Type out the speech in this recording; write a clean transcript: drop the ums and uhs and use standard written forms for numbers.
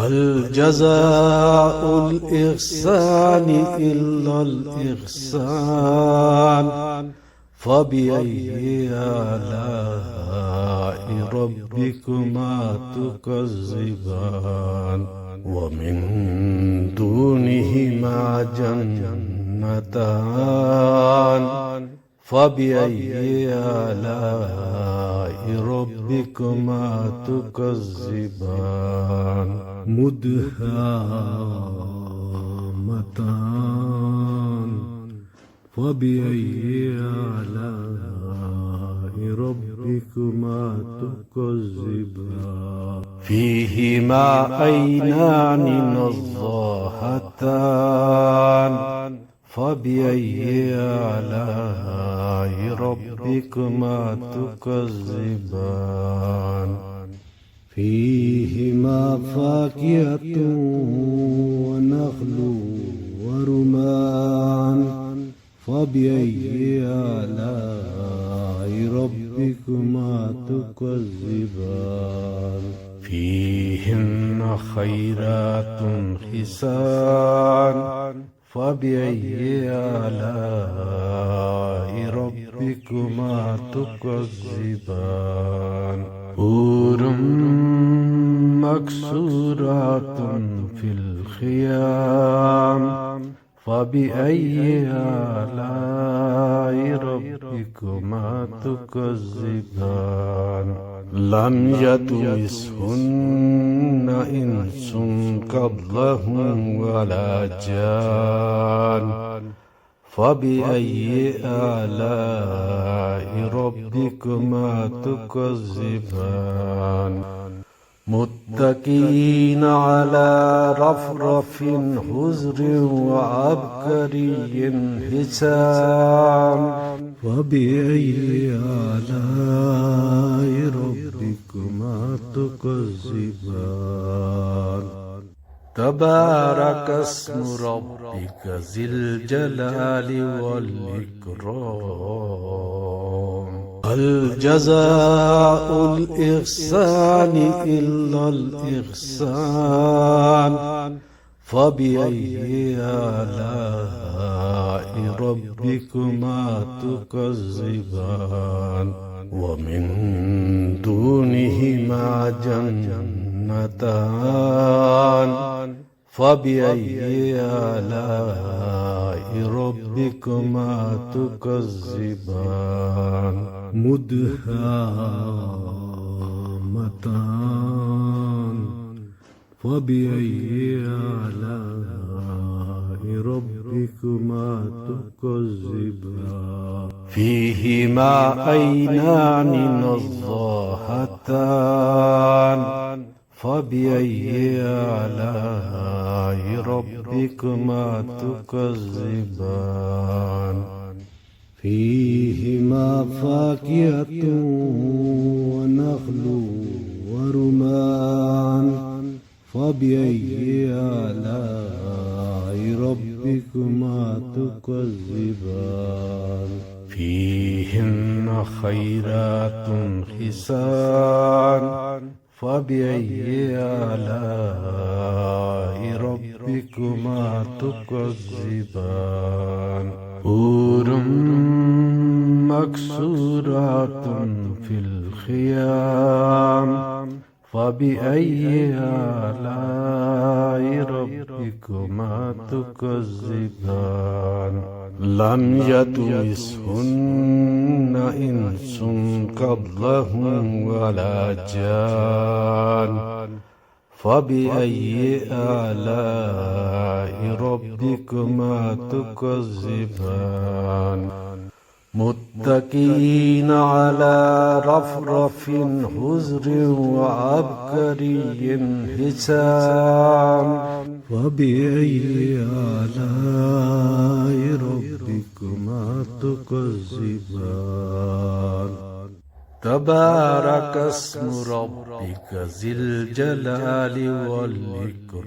هل جزاء الإحسان إلا الإحسان فبأي آلاء ربكما تكذبان ومن دونهما جنتان فبأي آلاء ربكما تكذبان مدهامتان فبأي آلاء ربكما تكذبان فيهما عينان نضاحتان فبأي آلاء ربكما تكذبان فيهما فاكهة ونخل ورمان فبأي آلاء ربكما تكذبان فيهن خيرات حسان فبأي آلاء ربكما تكذبان حور مقصورات في الخيام فبأي آلاء ربكما تكذبان لم يطمثهن إنس قبلهم ولا جان فبأي آلاء ربكما تكذبان متكئين على رفرف خضر وعبقري حسان فبأي آلاء ربكما تكذبان تبارك اسم ربك ذي الجلال والإكرام هل جزاء الإحسان إلا الإحسان فبأي آلاء ربكما تكذبان ومن دونهما جنتان فبأي آلاء ربكما تكذبان مدهامتان فبأي آلاء ربكما تكذبان فيهما عينان نضاحتان فبأي آلاء ربكما تكذبان فيهما فاكهة ونخل ورمان فبأي آلاء ربكما تكذبان فيهن خيرات حسان فبأي آلاء ربكما تكذبان حور مقصورات في الخيام فبأي آلاء ربكما تكذبان لم يطمثهن إنس قبلهم ولا جان فبأي آلاء ربكما تكذبان متكئين على رفرف خضر وعبقري حسان فبأي آلاء ربكما تكذبان تبارك اسم ربك ذي الجلال والإكرام